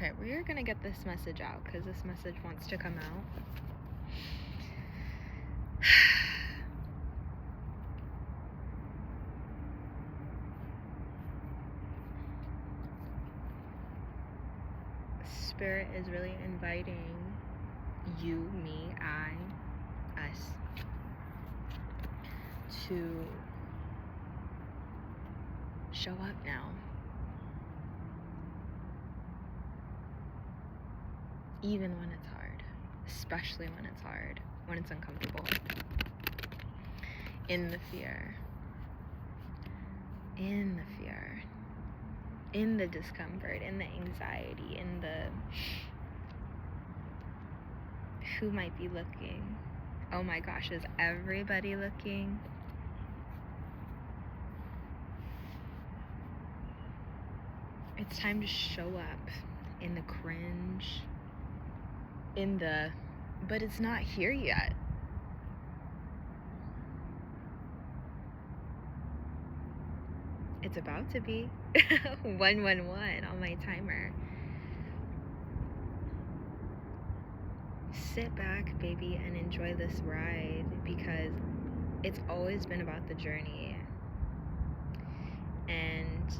Okay, we're gonna get this message out because this message wants to come out. Spirit is really inviting you, me, us to show up now. Even when it's hard, especially when it's hard, when it's uncomfortable. In the fear, in the discomfort, in the anxiety, in the who might be looking. Oh my gosh, is everybody looking? It's time to show up in the cringe, but it's not here yet. It's about to be 111 on my timer. Sit back, baby, and enjoy this ride because it's always been about the journey. And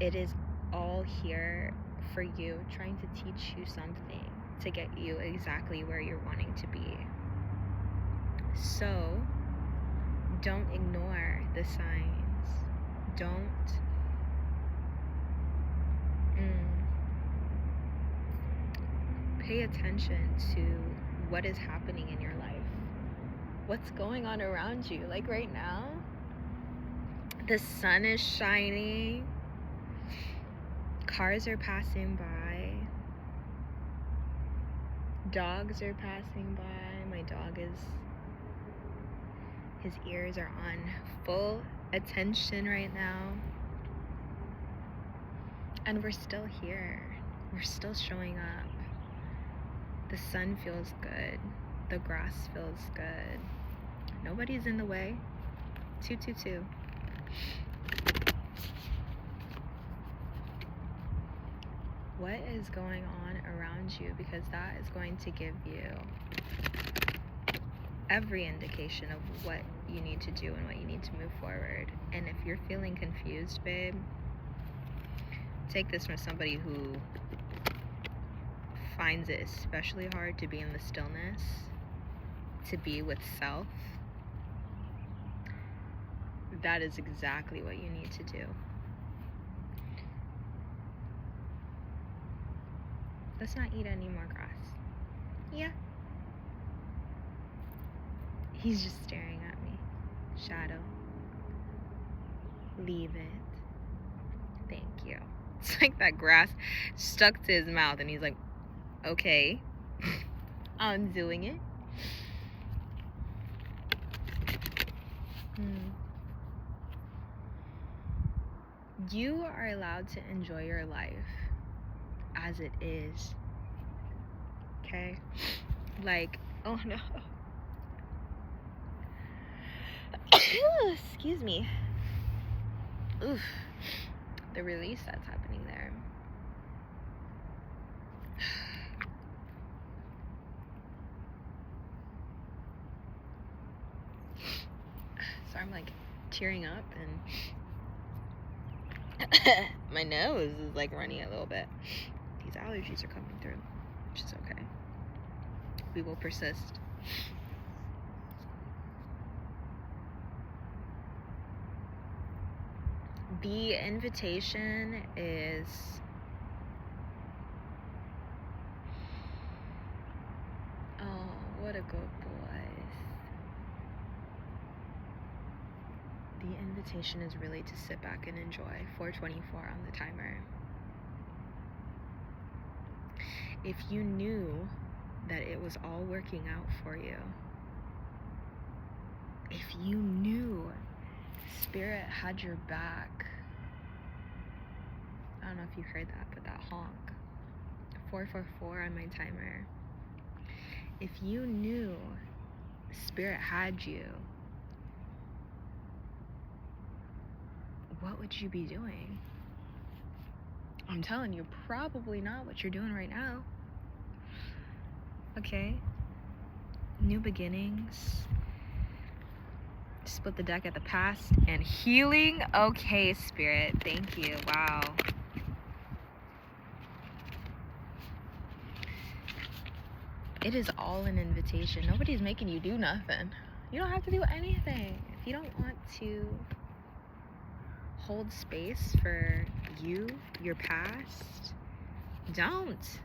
it is all here for you, trying to teach you something to get you exactly where you're wanting to be. So, don't ignore the signs. Don't pay attention to what is happening in your life. What's going on around you? Like right now, the sun is shining. Cars are passing by. Dogs are passing by. My dog his ears are on full attention right now. And we're still here. We're still showing up. The sun feels good. The grass feels good. Nobody's in the way. 222. What is going on around you? Because that is going to give you every indication of what you need to do and what you need to move forward. And if you're feeling confused, babe, take this from somebody who finds it especially hard to be in the stillness, to be with self. That is exactly what you need to do. Let's not eat any more grass. Yeah. He's just staring at me. Shadow. Leave it. Thank you. It's like that grass stuck to his mouth and he's like, okay, I'm doing it. You are allowed to enjoy your life as it is. Okay? Like, oh no. Excuse me. Oof. The release that's happening there. So I'm like tearing up and my nose is like running a little bit. These allergies are coming through, which is okay. We will persist. The invitation is what a good boy. The invitation is really to sit back and enjoy. 424 on the timer. If you knew that it was all working out for you, if you knew Spirit had your back, I don't know if you heard that, but that honk. 444 on my timer. If you knew Spirit had you, what would you be doing? I'm telling you, probably not what you're doing right now. Okay? New beginnings. Split the deck at the past and healing. Okay, Spirit. Thank you. Wow. It is all an invitation. Nobody's making you do nothing. You don't have to do anything. If you don't want to hold space for you, your past, don't.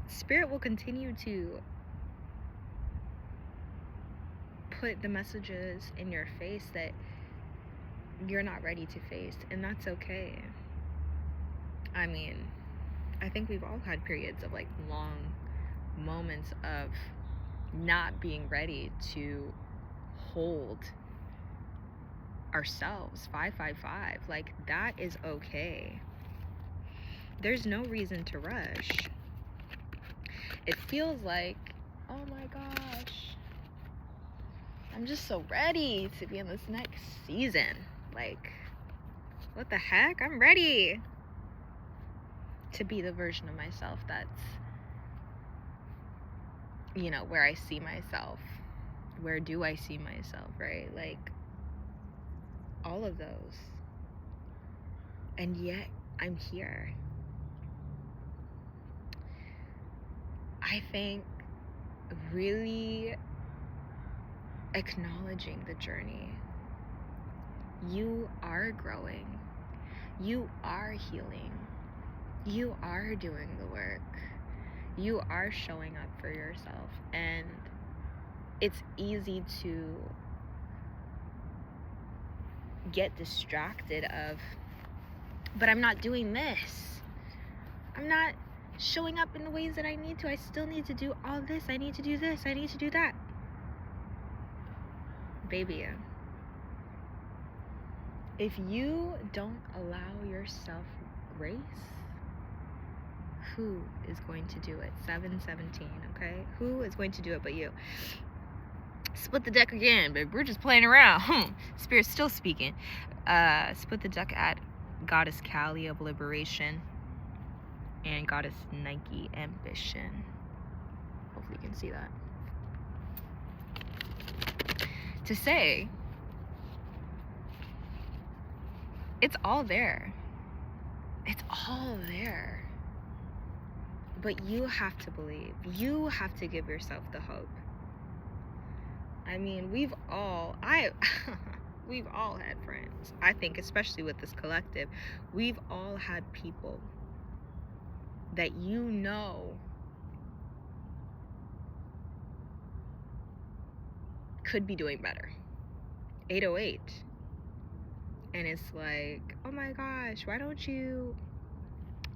Spirit will continue to put the messages in your face that you're not ready to face, and that's okay. I mean, I think we've all had periods of like long moments of not being ready to hold ourselves 555. Like, that is okay. There's no reason to rush. It feels like, oh my gosh, I'm just so ready to be in this next season. Like, what the heck? I'm ready to be the version of myself that's, you know, where I see myself. Where do I see myself, right? Like, all of those. And yet, I'm here. I think really acknowledging the journey. You are growing. You are healing. You are doing the work. You are showing up for yourself. And it's easy to get distracted of, but I'm not doing this. I'm not showing up in the ways that I need to. I still need to do all this. I need to do this. I need to do that. Baby, if you don't allow yourself grace, who is going to do it? 717, okay? Who is going to do it but you? Split the deck again, but we're just playing around. Spirit's still speaking. Split the deck at Goddess Kali of Liberation and Goddess Nike Ambition. Hopefully you can see that. To say, it's all there. It's all there. But you have to believe. You have to give yourself the hope. I mean, we've all had friends. I think, especially with this collective, we've all had people that you know could be doing better. 808. And it's like, oh my gosh, why don't you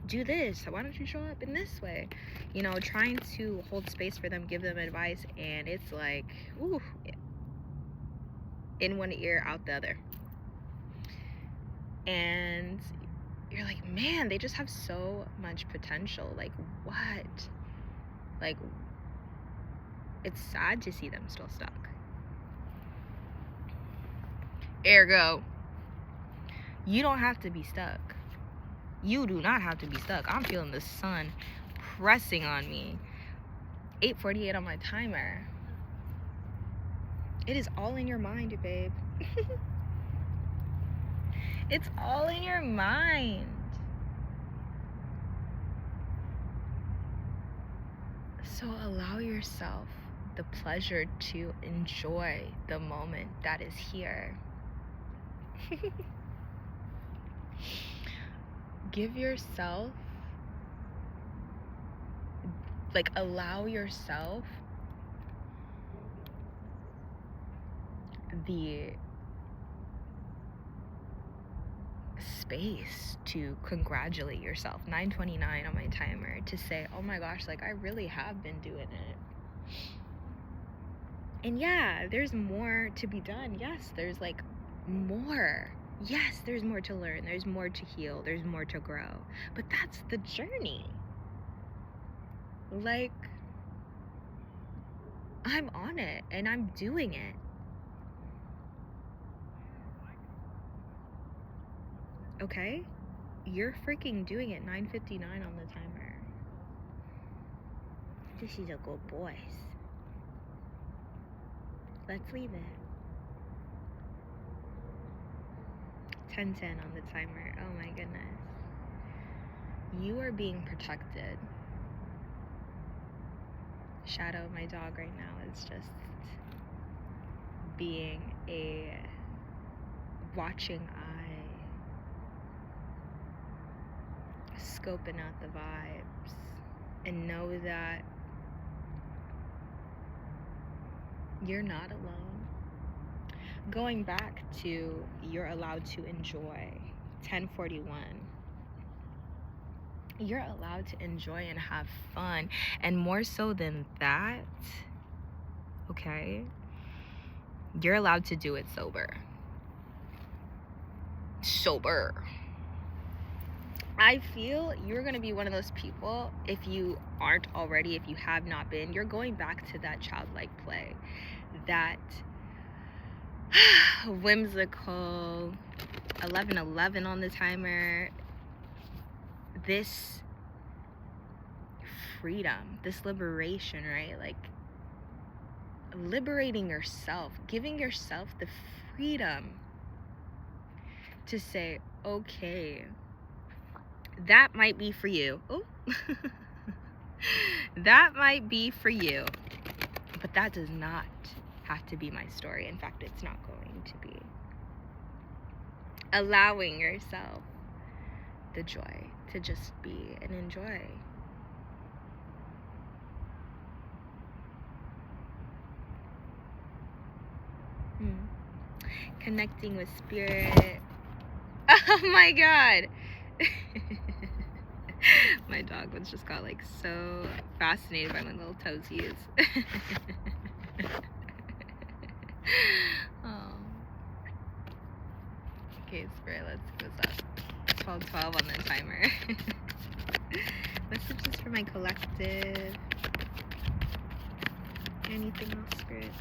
do this? Why don't you show up in this way? You know, trying to hold space for them, give them advice, and it's like, ooh, in one ear, out the other. And you're like, man, they just have so much potential. Like, what? Like, it's sad to see them still stuck. Ergo, you don't have to be stuck. You do not have to be stuck. I'm feeling the sun pressing on me. 8:48 on my timer. It is all in your mind, babe. It's all in your mind. So allow yourself the pleasure to enjoy the moment that is here. Give yourself, like, allow yourself the space to congratulate yourself. 9:29 on my timer, to say, oh my gosh, like, I really have been doing it. And yeah, there's more to be done. Yes, there's like more. Yes, there's more to learn. There's more to heal. There's more to grow. But that's the journey. Like, I'm on it and I'm doing it. Okay? You're freaking doing it. 9:59 on the timer. This is a good boy. Let's leave it. 10:10 on the timer. Oh my goodness. You are being protected. Shadow, my dog right now, is just being a watching eye, scoping out the vibes, and know that you're not alone. Going back to you're allowed to enjoy, 10:41. You're allowed to enjoy and have fun. And more so than that, okay, you're allowed to do it sober. I feel you're going to be one of those people, if you aren't already, if you have not been, you're going back to that childlike play, that whimsical 11:11 on the timer, this freedom, this liberation, right? Like liberating yourself, giving yourself the freedom to say, okay, that might be for you. Oh, that might be for you, but that does not have to be my story. In fact, it's not going to be. Allowing yourself the joy to just be and enjoy. Connecting with spirit. Oh my god. My dog was just got like so fascinated by my little toesies. Oh. Okay, spirit, let's go up. 12:12 on the timer. Messages for my collective. Anything else, spirit?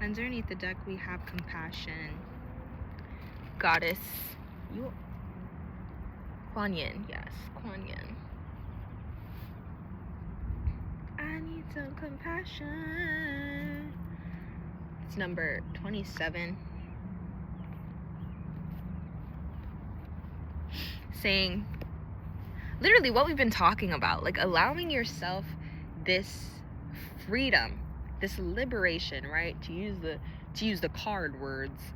Underneath the deck, we have compassion. Goddess. Kuan Yin. Yes, Kuan Yin. I need some compassion. It's number 27. Saying literally what we've been talking about, like allowing yourself this freedom, this liberation, right? To use the card words.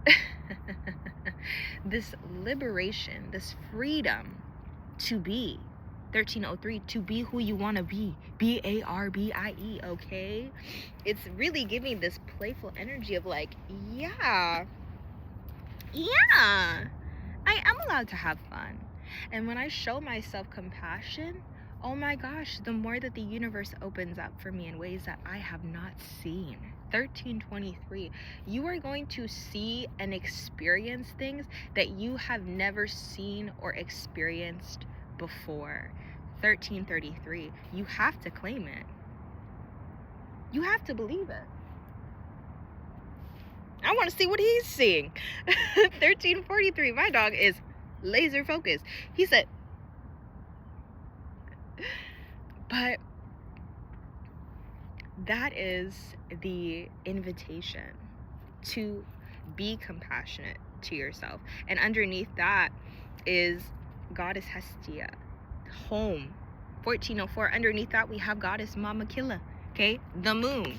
This liberation, this freedom to be 1303, to be who you want to be. BARBIE, okay? It's really giving this playful energy of like, yeah, I am allowed to have fun. And when I show myself compassion, oh my gosh, the more that the universe opens up for me in ways that I have not seen. 1323, you are going to see and experience things that you have never seen or experienced before. 1333, you have to claim it. You have to believe it. I want to see what he's seeing. 1343, my dog is laser focused. He said, but that is the invitation to be compassionate to yourself. And underneath that is Goddess Hestia, home. 1404, underneath that we have Goddess Mama Killa, okay? The moon.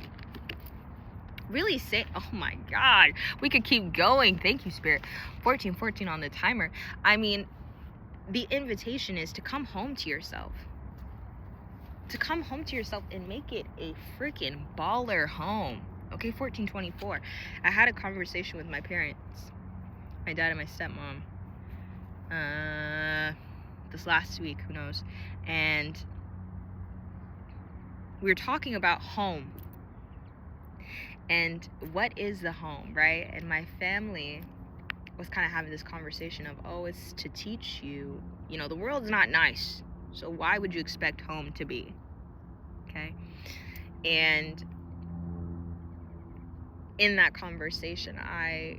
Really say, oh my god, we could keep going. Thank you, Spirit. 1414 on the timer. I mean, the invitation is to come home to yourself. To come home to yourself and make it a freaking baller home. Okay, 1424. I had a conversation with my parents, my dad and my stepmom, this last week, who knows, and we were talking about home and what is the home, right? And my family was kind of having this conversation of, oh, it's to teach you, you know, the world's not nice, so why would you expect home to be? Okay? And in that conversation, I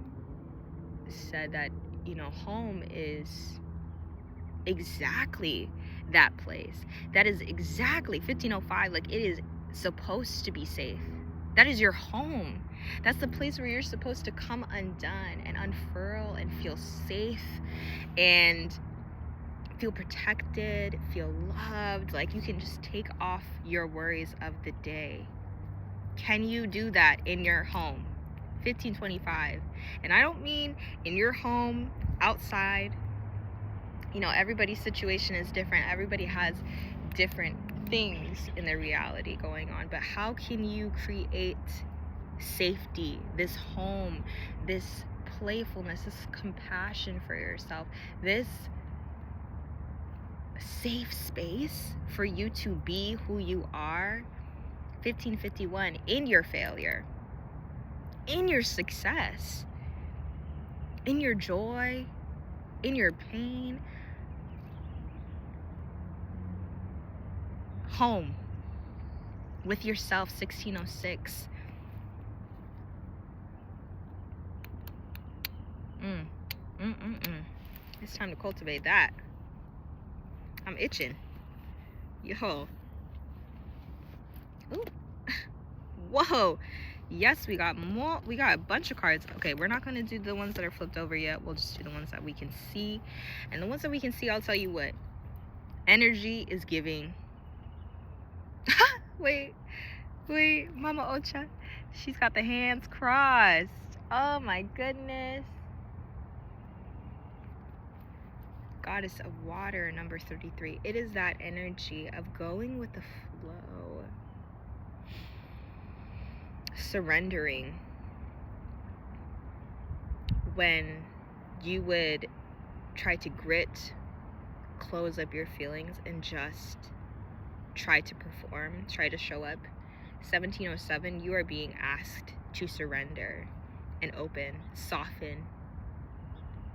said that, you know, home is exactly that place. That is exactly 1505. Like, it is supposed to be safe. That is your home. That's the place where you're supposed to come undone and unfurl and feel safe and feel protected, feel loved. Like, you can just take off your worries of the day. Can you do that in your home? 1525. And I don't mean in your home, outside. You know, everybody's situation is different. Everybody has different things in their reality going on. But how can you create safety, this home, this playfulness, this compassion for yourself, this safe space for you to be who you are? 1551, in your failure, in your success, in your joy, in your pain. Home with yourself. 1606. It's time to cultivate that. I'm itching. Yo. Ooh. Whoa. Yes, we got more. We got a bunch of cards. Okay, we're not going to do the ones that are flipped over yet. We'll just do the ones that we can see. And the ones that we can see, I'll tell you what. Energy is giving. Wait, Mama Ocha. She's got the hands crossed. Oh my goodness. Goddess of water, number 33. It is that energy of going with the flow. Surrendering. When you would try to grit, close up your feelings, and just try to perform, try to show up. 1707, you are being asked to surrender and open, soften,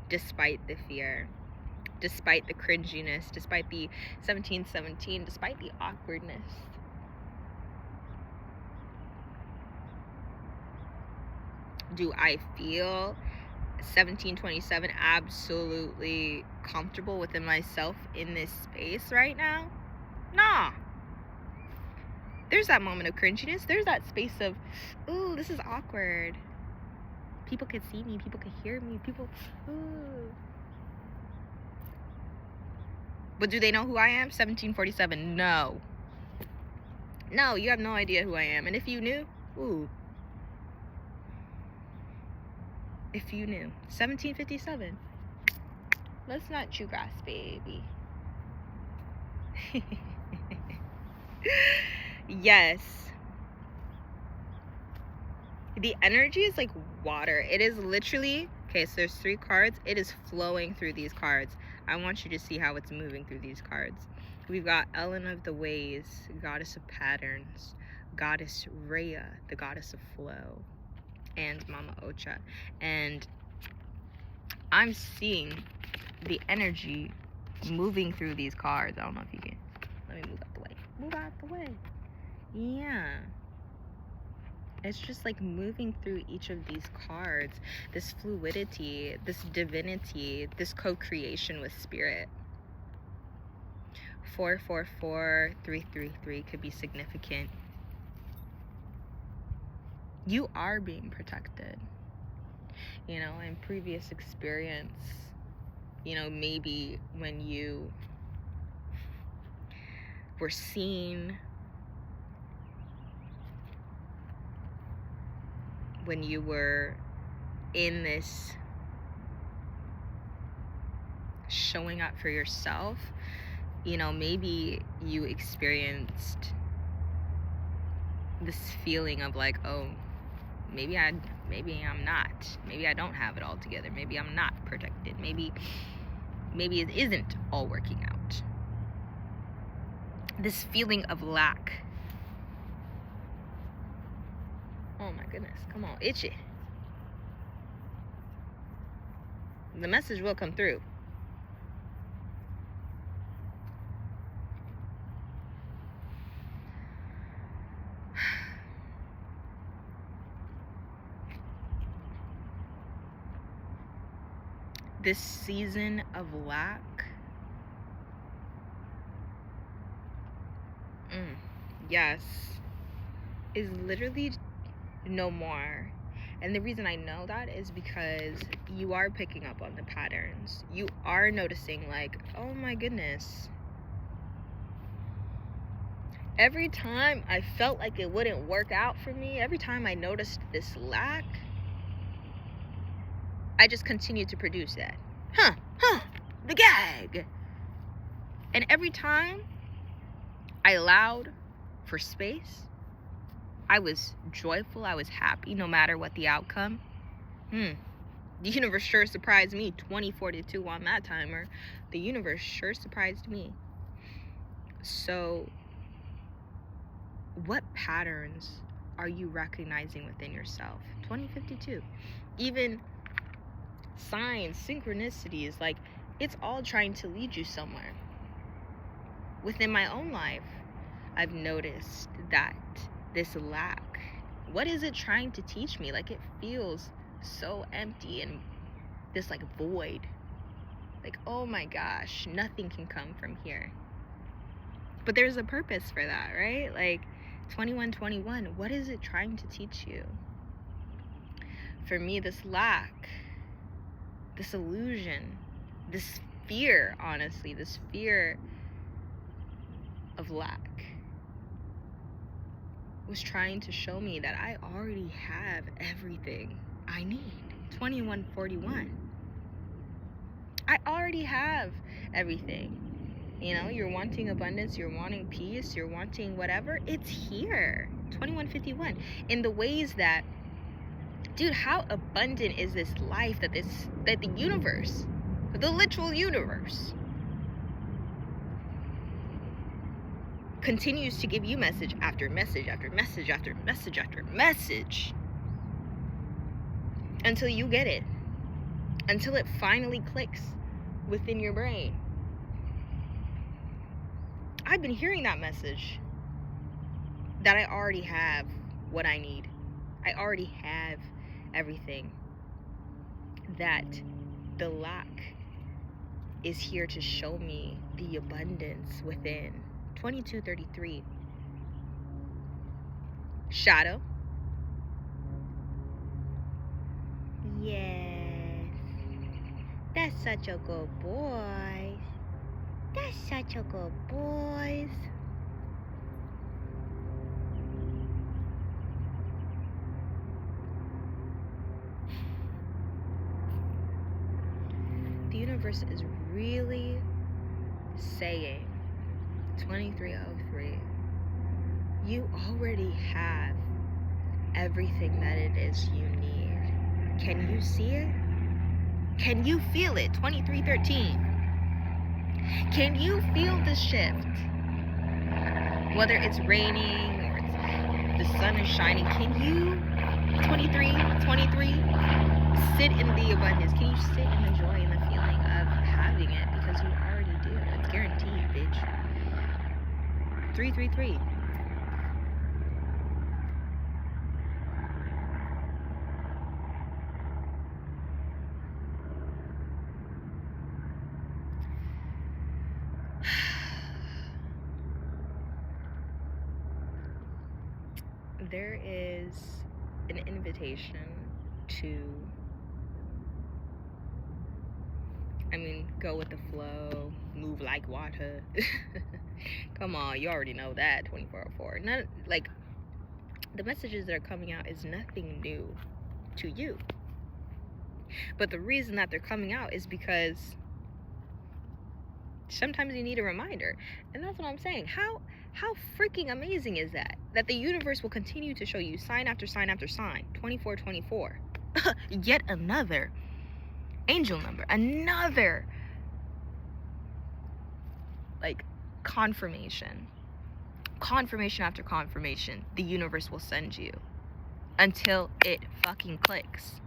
despite the fear, despite the cringiness, despite the 1717, despite the awkwardness. Do I feel 1727 absolutely comfortable within myself in this space right now? Nah. There's that moment of cringiness. There's that space of, ooh, this is awkward. People could see me. People could hear me. People, ooh. But do they know who I am? 1747. No. No, you have no idea who I am. And if you knew, ooh. If you knew. 1757. Let's not chew grass, baby. Yes. The energy is like water. It is literally, okay, so there's 3 cards. It is flowing through these cards. I want you to see how it's moving through these cards. We've got Ellen of the Ways, goddess of patterns, goddess Rhea, the goddess of flow, and Mama Ocha. And I'm seeing the energy moving through these cards. I don't know if you can. Let me move out the way. Move out the way. Yeah. It's just like moving through each of these cards. This fluidity, this divinity, this co-creation with spirit. 444, 333 could be significant. You are being protected. You know, in previous experience, you know, maybe when you were seen, when you were in this showing up for yourself, you know, maybe you experienced this feeling of like, oh, maybe I'm not. Maybe I don't have it all together. Maybe I'm not protected. Maybe it isn't all working out. This feeling of lack. Oh my goodness. Come on, itchy. The message will come through. this season of lack, yes, is literally no more. And the reason I know that is because you are picking up on the patterns. You are noticing, like, oh my goodness, every time I felt like it wouldn't work out for me, every time I noticed this lack, I just continued to produce that. The gag. And every time I allowed for space, I was joyful, I was happy, no matter what the outcome. The universe sure surprised me. 2042 on that timer. The universe sure surprised me. So, what patterns are you recognizing within yourself? 2052. Even signs, synchronicities, like, it's all trying to lead you somewhere. Within my own life, I've noticed that this lack, what is it trying to teach me? Like, it feels so empty and this like void. Like, oh my gosh, nothing can come from here. But there's a purpose for that, right? Like, 2121, what is it trying to teach you? For me, this lack, this illusion, this fear, honestly, this fear of lack was trying to show me that I already have everything I need. 2141. I already have everything. You know, you're wanting abundance, you're wanting peace, you're wanting whatever, it's here. 2151. In the ways that, dude, how abundant is this life that the universe, the literal universe, continues to give you message after message after message after message after message until you get it, until it finally clicks within your brain. I've been hearing that message that I already have what I need. I already have everything. That the lack is here to show me the abundance within. 2233. Shadow. Yes. That's such a good boy. That's such a good boy. The universe is really saying, 2303, you already have everything that it is you need. Can you see it? Can you feel it? 2313. Can you feel the shift? Whether it's raining or the sun is shining, can you, 23, sit in the abundance? Can you sit in the joy and the feeling of having it? Because you already do. It's guaranteed, bitch. 333. There is an invitation to, go with the flow, move like water. Come on, you already know that. 2404. None, like, the messages that are coming out is nothing new to you. But the reason that they're coming out is because sometimes you need a reminder. And that's what I'm saying. How freaking amazing is that? That the universe will continue to show you sign after sign after sign. 2424. Yet another angel number. Another, like, confirmation. Confirmation after confirmation the universe will send you. Until it fucking clicks.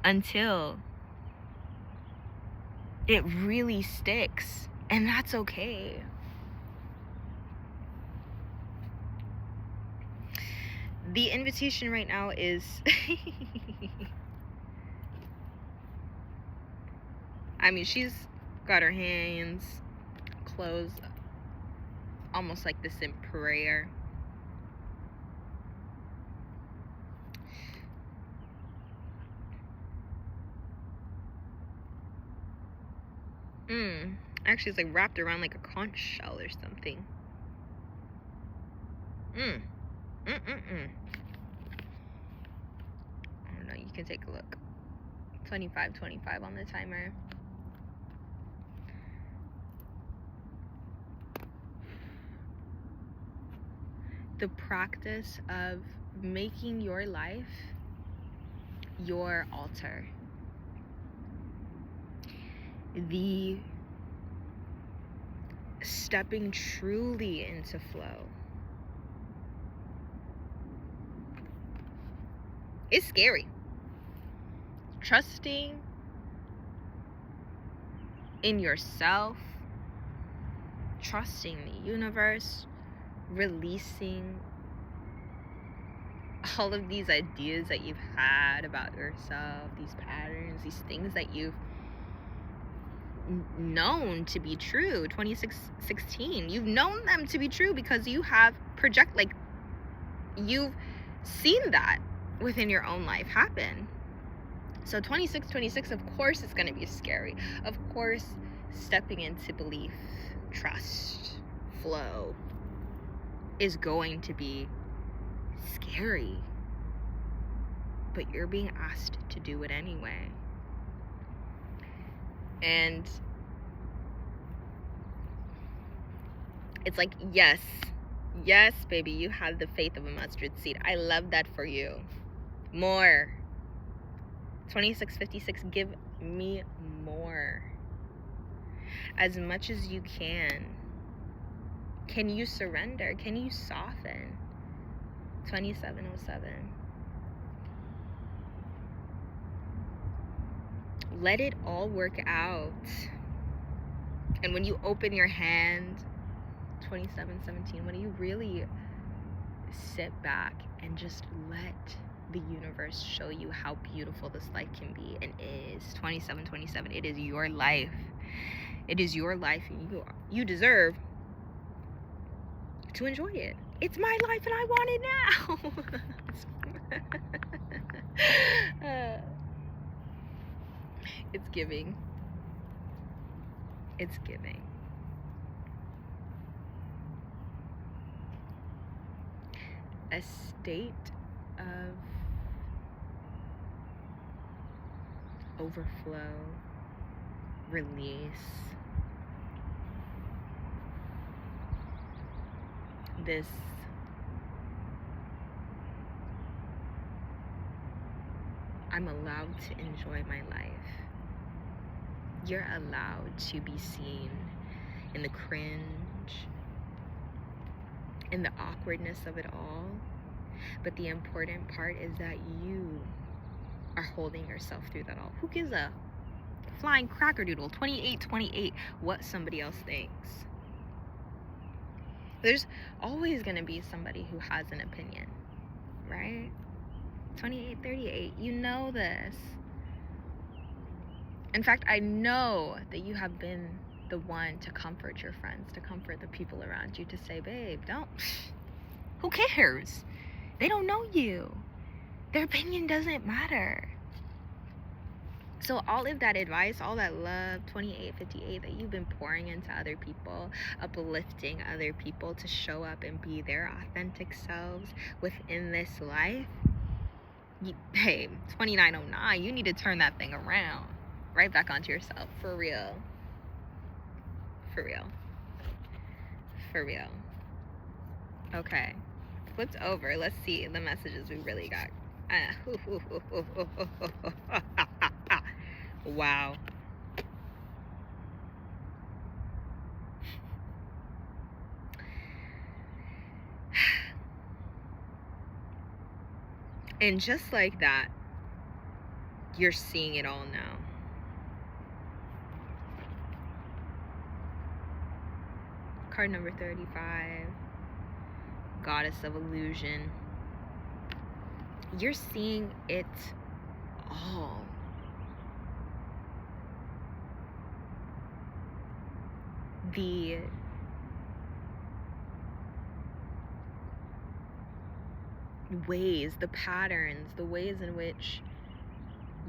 Until it really sticks. And that's okay. The invitation right now is I mean, she's got her hands closed, almost like this in prayer. Actually, it's like wrapped around like a conch shell or something. I don't know, you can take a look. 25:25 on the timer. The practice of making your life your altar. The stepping truly into flow. It's scary. Trusting in yourself, trusting the universe, releasing all of these ideas that you've had about yourself, these patterns, these things that you've known to be true. 2016, you've known them to be true because you have you've seen that within your own life happen. So 26, of course it's going to be scary. Of course, stepping into belief, trust, flow is going to be scary. But you're being asked to do it anyway. And it's like, yes, baby, you have the faith of a mustard seed. I love that for you. More. 2656, give me more. As much as you can. Can you surrender? Can you soften? 2707. Let it all work out. And when you open your hand, 2717, when you really sit back and just let the universe show you how beautiful this life can be and is. 2727, it is your life. It is your life, and you deserve to enjoy it. It's my life and I want it now. It's giving. It's giving. A state of overflow, release, this I'm allowed to enjoy my life. You're allowed to be seen in the cringe, in the awkwardness of it all. But the important part is that you are holding yourself through that all. Who gives a flying crackerdoodle, 2828, what somebody else thinks? There's always going to be somebody who has an opinion, right? 2838, you know this. In fact, I know that you have been the one to comfort your friends, to comfort the people around you, to say, babe, don't, who cares? They don't know you. Their opinion doesn't matter. So all of that advice, all that love, 2858, that you've been pouring into other people, uplifting other people to show up and be their authentic selves within this life, hey, 2909, you need to turn that thing around. Right back onto yourself. For real. For real. For real. Okay. Flipped over. Let's see the messages we really got. Wow. And just like that, you're seeing it all now. Card number 35, Goddess of Illusion. You're seeing it all. the ways, the patterns, the ways in which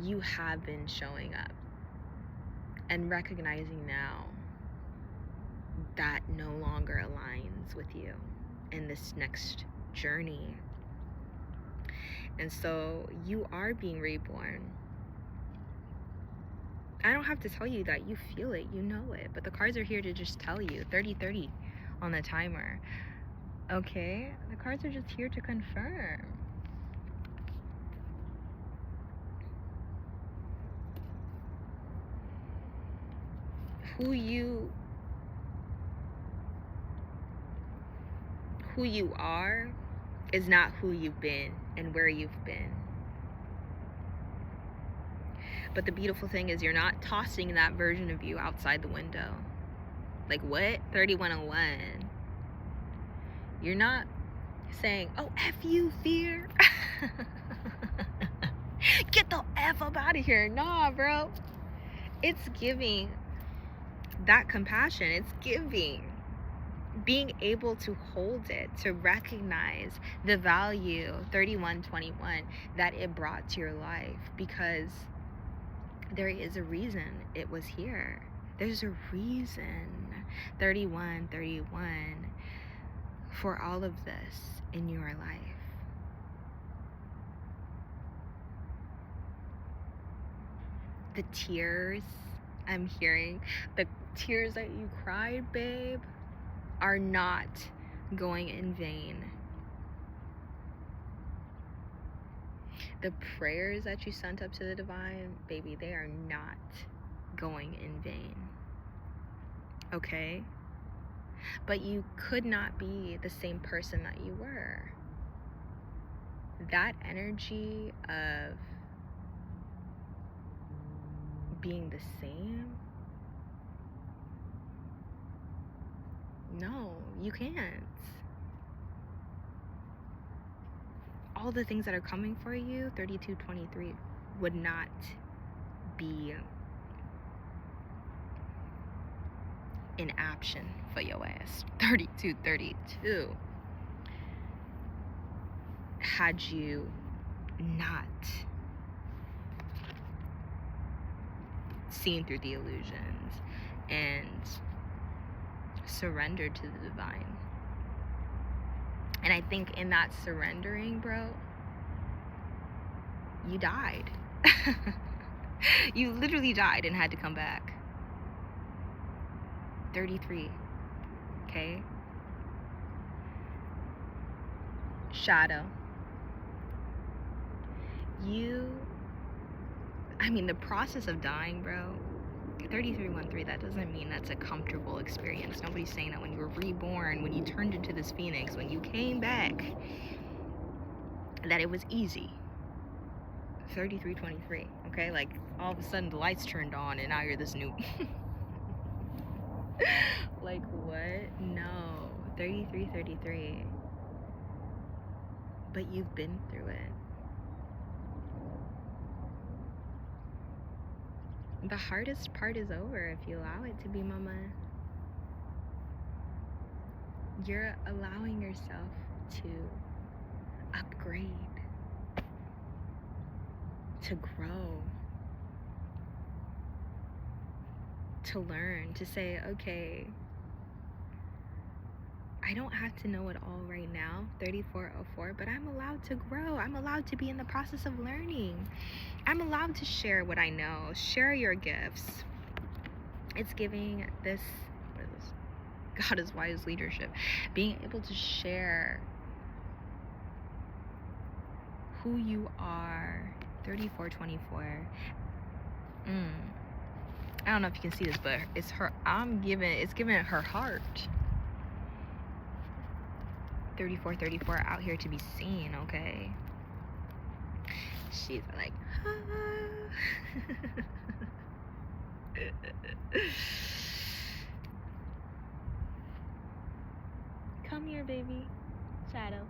you have been showing up, and recognizing now that no longer aligns with you in this next journey. And so you are being reborn. I don't have to tell you that. You feel it, you know it, but the cards are here to just tell you. 30-30 on the timer. Okay, the cards are just here to confirm. Who you are is not who you've been and where you've been. But the beautiful thing is you're not tossing that version of you outside the window. Like what? 3101. You're not saying, oh, F you, fear. Get the F up out of here. Nah, bro. It's giving that compassion. It's giving being able to hold it, to recognize the value 3121 that it brought to your life, because there is a reason it was here. There's a reason 3131 for all of this in your life. The tears I'm hearing, the tears that you cried, babe, are not going in vain. The prayers that you sent up to the divine, baby, they are not going in vain. Okay? But you could not be the same person that you were. That energy of being the same, no, you can't. All the things that are coming for you, 3223, would not be in action for your ass. 3232, had you not seen through the illusions and surrendered to the divine. And I think in that surrendering, bro, you died. You literally died and had to come back. 33, okay? Shadow. The process of dying, bro, 3313, that doesn't mean that's a comfortable experience. Nobody's saying that when you were reborn, when you turned into this phoenix, when you came back, that it was easy. 3323, okay? Like, all of a sudden the lights turned on and now you're this new... Like, what? No. 3333. But you've been through it. The hardest part is over if you allow it to be, mama. You're allowing yourself to upgrade, to grow, to learn, to say, okay, I don't have to know it all right now, 3404, but I'm allowed to grow. I'm allowed to be in the process of learning. I'm allowed to share what I know. Share your gifts. It's giving this, what is this? God is wise leadership. Being able to share who you are, 3424. I don't know if you can see this, but it's her, it's giving her heart. 3434 out here to be seen, okay? She's like, come here, baby. Shadow.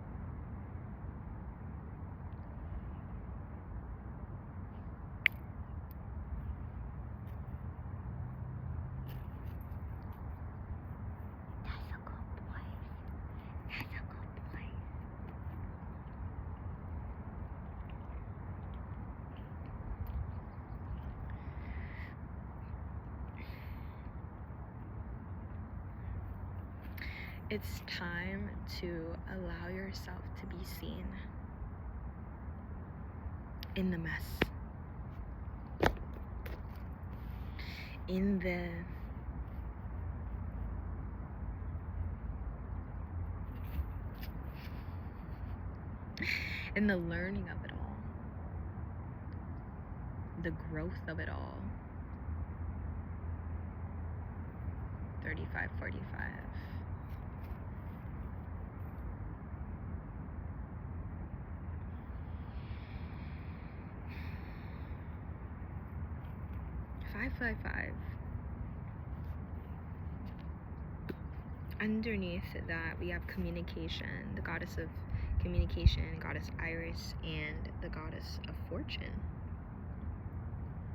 It's time to allow yourself to be seen in the mess, in the learning of it all, the growth of it all. 3545. Five. Underneath that, we have communication, the goddess of communication, goddess Iris, and the goddess of fortune,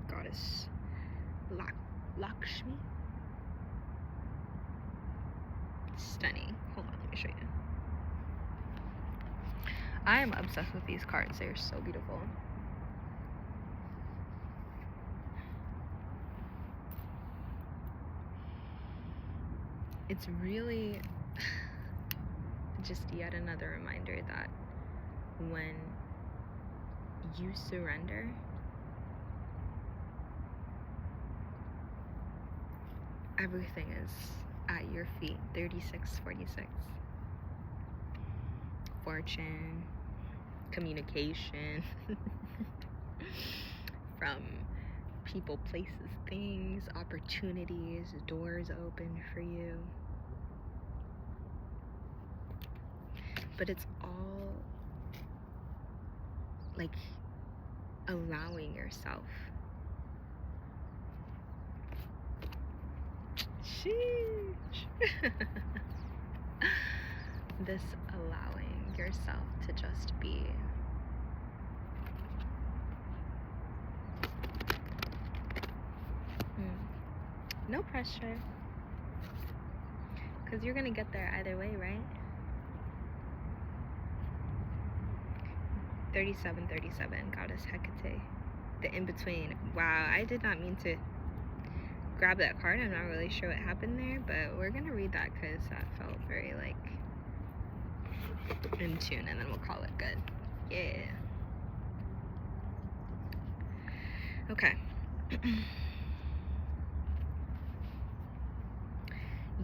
goddess Lakshmi. Stunning. Hold on, let me show you. I am obsessed with these cards. They're so beautiful. It's really just yet another reminder that when you surrender, everything is at your feet. 3646. Fortune, communication, from people, places, things, opportunities, doors open for you. But it's all like allowing yourself. Sheesh. This allowing yourself to just be. No pressure. Because you're going to get there either way, right? 3737, Goddess Hecate. The in-between. Wow, I did not mean to grab that card. I'm not really sure what happened there, but we're going to read that because that felt very, like, in tune, and then we'll call it good. Yeah. Okay.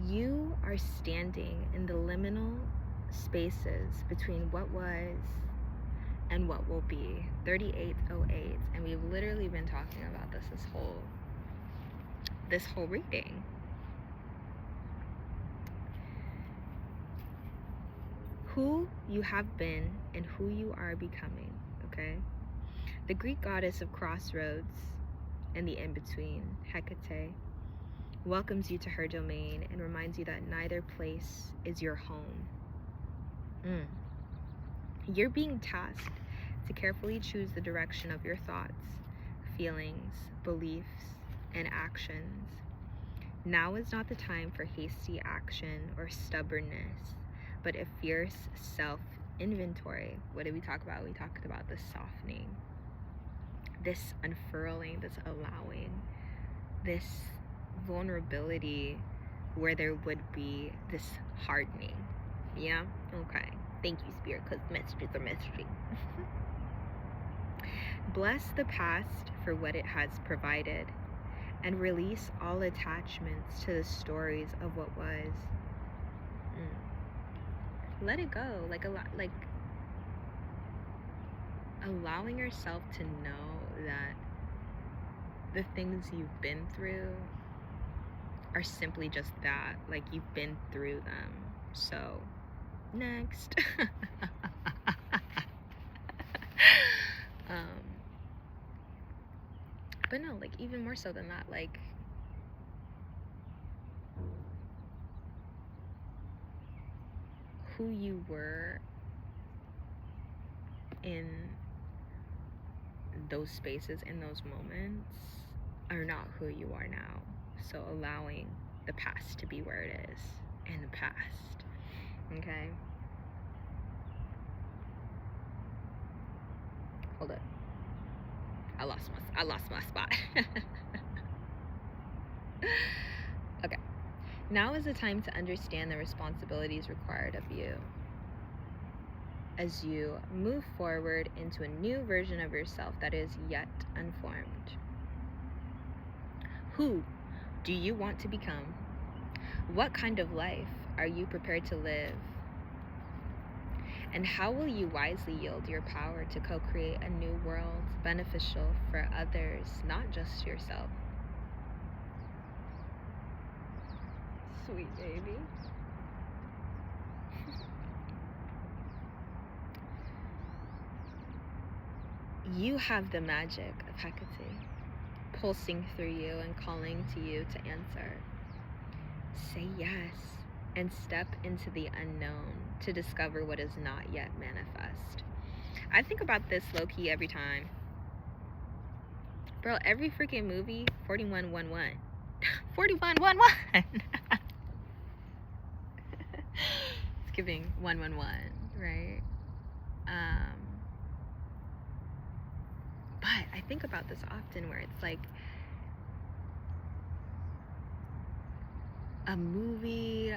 You are standing in the liminal spaces between what was and what will be. 3808, and we've literally been talking about this whole reading. Who you have been and who you are becoming, okay? The Greek goddess of crossroads and the in-between, Hecate, welcomes you to her domain and reminds you that neither place is your home. You're being tasked to carefully choose the direction of your thoughts, feelings, beliefs, and actions. Now is not the time for hasty action or stubbornness, but a fierce self-inventory. What did we talk about? We talked about this softening, this unfurling, this allowing, this vulnerability where there would be this hardening. Yeah? Okay. Thank you, Spirit, because messages are messaging. Bless the past for what it has provided and release all attachments to the stories of what was. Let it go. Like allowing yourself to know that the things you've been through are simply just that. Like, you've been through them. So, next. But no, like, even more so than that, like, who you were in those spaces, in those moments, are not who you are now. So allowing the past to be where it is in the past. Okay? Hold up. I lost my spot. Okay. Now is the time to understand the responsibilities required of you as you move forward into a new version of yourself that is yet unformed. Who do you want to become? What kind of life are you prepared to live? And how will you wisely yield your power to co-create a new world beneficial for others, not just yourself? Sweet baby. You have the magic of Hecate pulsing through you and calling to you to answer. Say yes and step into the unknown to discover what is not yet manifest. I think about this low-key every time. Bro, every freaking movie, 4111. 4111! It's giving 111, right? But I think about this often where it's like a movie,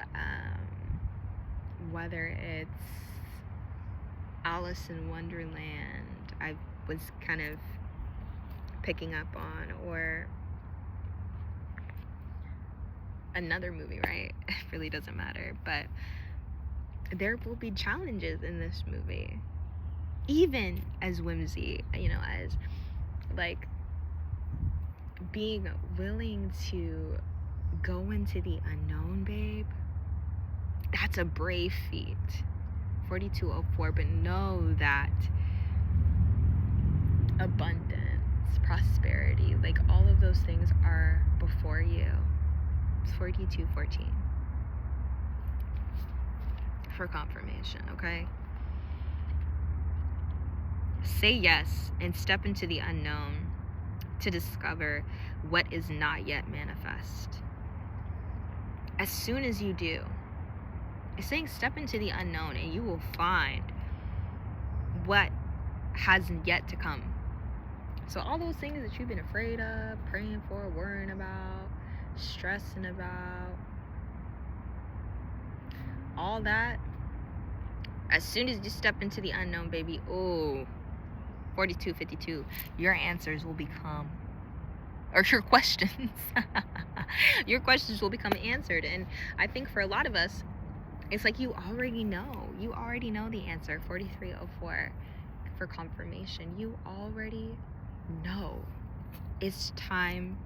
whether it's Alice in Wonderland, I was kind of picking up on, or another movie, right? It really doesn't matter, but there will be challenges in this movie, even as whimsy, as like being willing to go into the unknown, babe. That's a brave feat. 4204, but know that abundance, prosperity, like all of those things are before you. It's 4214 for confirmation, okay? Say yes and step into the unknown to discover what is not yet manifest. As soon as you do, it's saying step into the unknown and you will find what has yet to come. So all those things that you've been afraid of, praying for, worrying about, stressing about, all that, as soon as you step into the unknown, baby, 4252, your answers will become, or your questions, your questions will become answered. And I think for a lot of us, it's like you already know the answer. 4304 for confirmation. You already know. It's time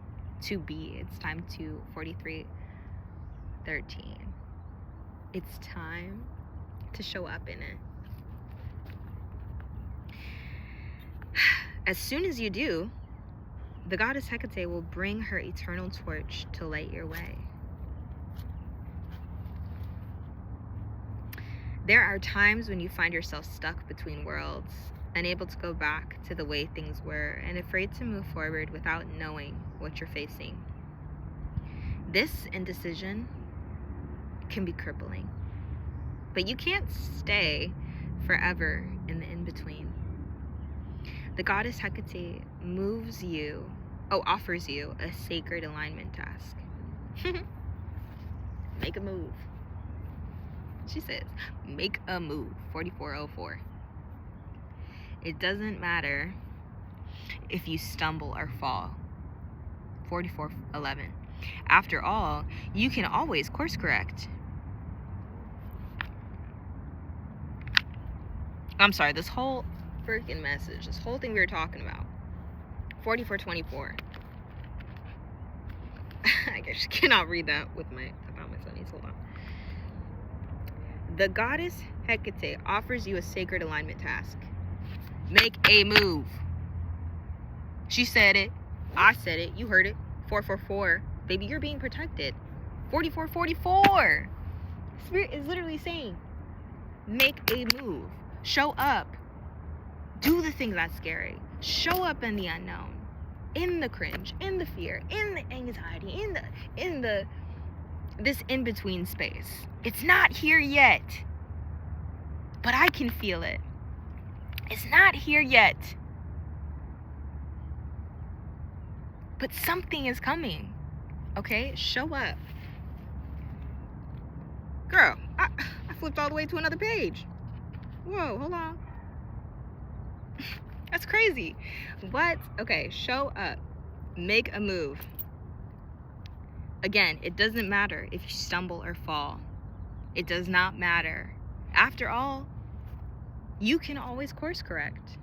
to be. It's time to 4313. It's time to show up in it. As soon as you do, the goddess Hecate will bring her eternal torch to light your way. There are times when you find yourself stuck between worlds, unable to go back to the way things were, and afraid to move forward without knowing what you're facing. This indecision can be crippling, but you can't stay forever in the in-between. The goddess Hecate offers you a sacred alignment task. Make a move. She says, make a move. 4404. It doesn't matter if you stumble or fall. 4411. After all, you can always course correct. I'm sorry, this whole freaking message, this whole thing we were talking about. 4424. I just cannot read that without my sunnies. Hold on. The goddess Hecate offers you a sacred alignment task. Make a move. She said it. I said it. You heard it. 444. Baby, you're being protected. 4444. Spirit is literally saying, make a move. Show up. Do the thing that's scary. Show up in the unknown, in the cringe, in the fear, in the anxiety, in the this in-between space. It's not here yet, but I can feel it. It's not here yet, but something is coming. Okay, show up. Girl, I flipped all the way to another page. Whoa, hold on. That's crazy. What? Okay, show up. Make a move. Again, it doesn't matter if you stumble or fall. It does not matter. After all, you can always course correct.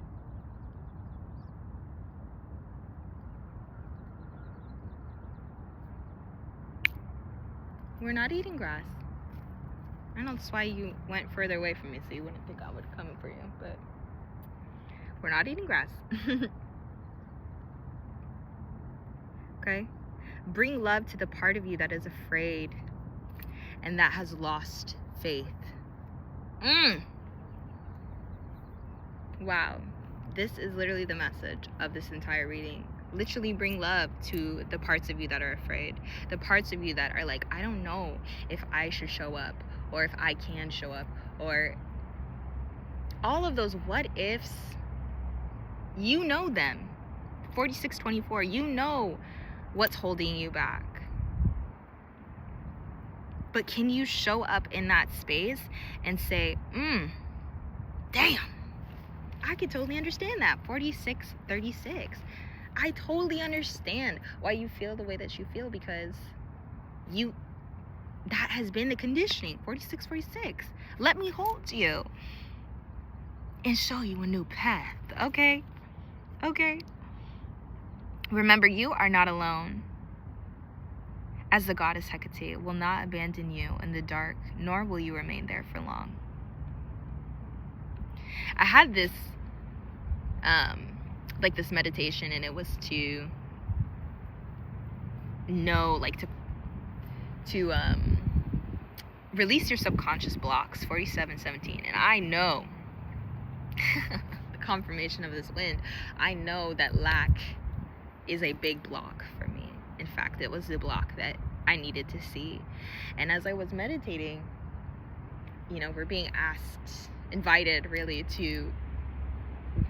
We're not eating grass. I know that's why you went further away from me, so you wouldn't think I would come for you, but we're not eating grass. Okay? Bring love to the part of you that is afraid and that has lost faith. Wow. This is literally the message of this entire reading. Literally bring love to the parts of you that are afraid. The parts of you that are like, I don't know if I should show up, or if I can show up, or all of those what ifs. You know them. 4624, you know what's holding you back. But can you show up in that space and say, damn, I could totally understand that. 4636. I totally understand why you feel the way that you feel, because that has been the conditioning. 4646. Let me hold you and show you a new path. Okay? Remember, you are not alone, as the goddess Hecate will not abandon you in the dark, nor will you remain there for long. I had this this meditation, and it was to know, to release your subconscious blocks. 4717. And I know the confirmation of this wind, I know that lack is a big block for me. In fact, it was the block that I needed to see. And as I was meditating, we're being invited really to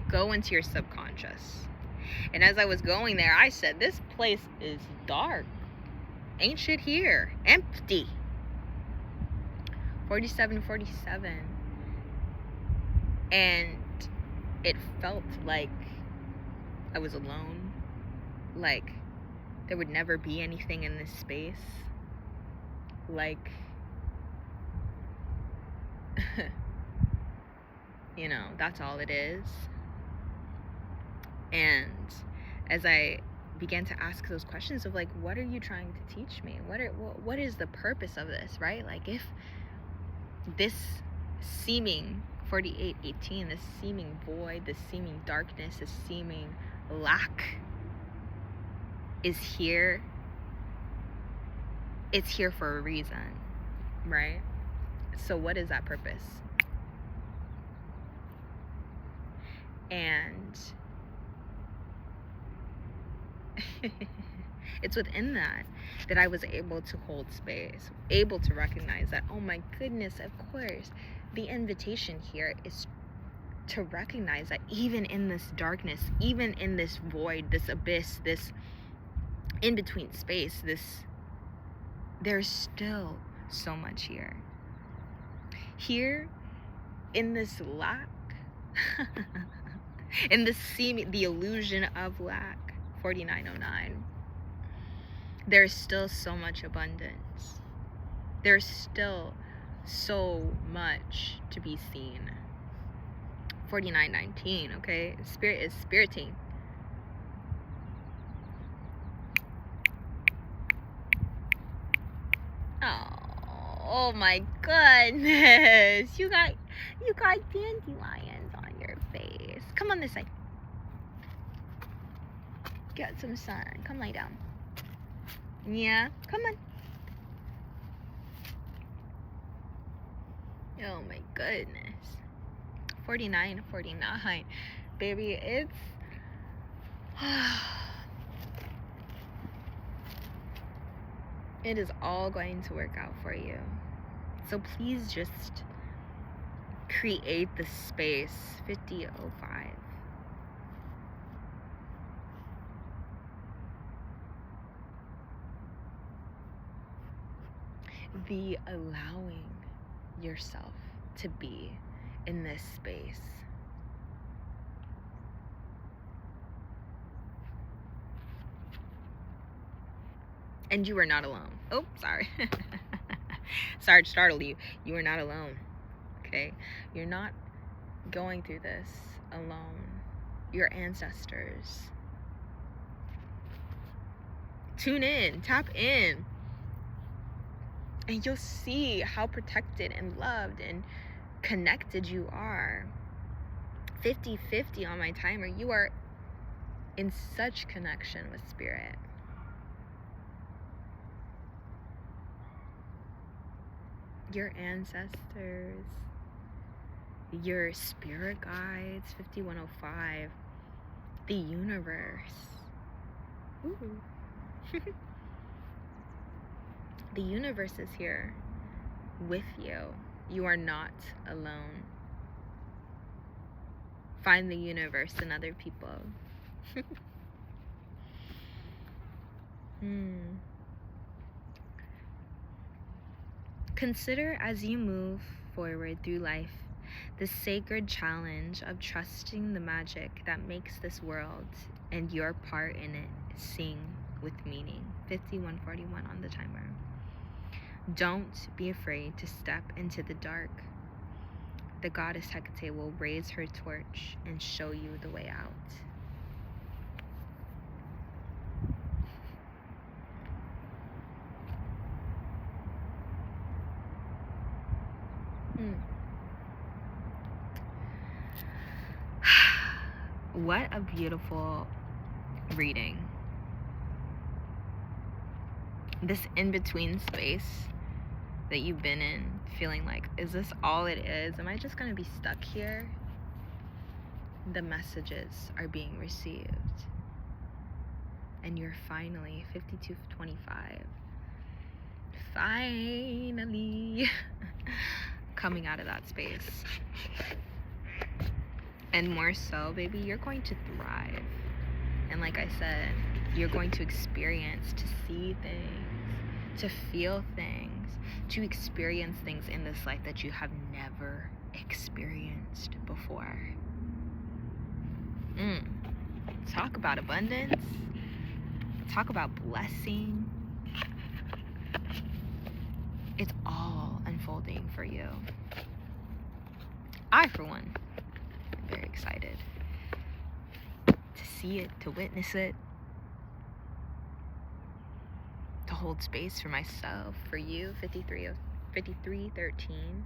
go into your subconscious. And as I was going there, I said, this place is dark. Ain't shit here. Empty. 4747. And it felt like I was alone. Like there would never be anything in this space. Like, that's all it is. And as I began to ask those questions of what are you trying to teach me? What is the purpose of this, right? Like, if this seeming 4818, this seeming void, this seeming darkness, this seeming lack is here, it's here for a reason, right? So what is that purpose? And it's within that I was able to hold space, able to recognize that, oh my goodness, of course, the invitation here is to recognize that even in this darkness, even in this void, this abyss, this in-between space, there's still so much here. Here, in this lack, in the illusion of lack, 4909, there's still so much abundance. There's still so much to be seen. 4919, okay? Spirit is spiriting. Oh my goodness. You got dandelions on your face. Come on this side. Get some sun. Come lay down. Yeah, come on. Oh my goodness. 4949. Baby, it's it is all going to work out for you. So please just create the space. 5005. The allowing yourself to be in this space. And you are not alone. Oh, sorry. Sorry to startle you. You are not alone. Okay? You're not going through this alone. Your ancestors. Tune in, tap in, and you'll see how protected and loved and connected you are. 50-50 on my timer. You are in such connection with spirit. Your ancestors, your spirit guides, 5105, the universe. Ooh. The universe is here with you. You are not alone. Find the universe in other people. Consider as you move forward through life the sacred challenge of trusting the magic that makes this world and your part in it sing with meaning. 5141 on the timer. Don't be afraid to step into the dark. The goddess Hecate will raise her torch and show you the way out. What a beautiful reading. This in-between space that you've been in, feeling like, is this all it is? Am I just gonna be stuck here? The messages are being received. And you're finally 5225. Finally coming out of that space. And more so, baby, you're going to thrive. And like I said, you're going to experience, to see things, to feel things, to experience things in this life that you have never experienced before. Talk about abundance. Talk about blessing. It's all unfolding for you. I, for one, am very excited to see it, to witness it, to hold space for myself, for you. 5313.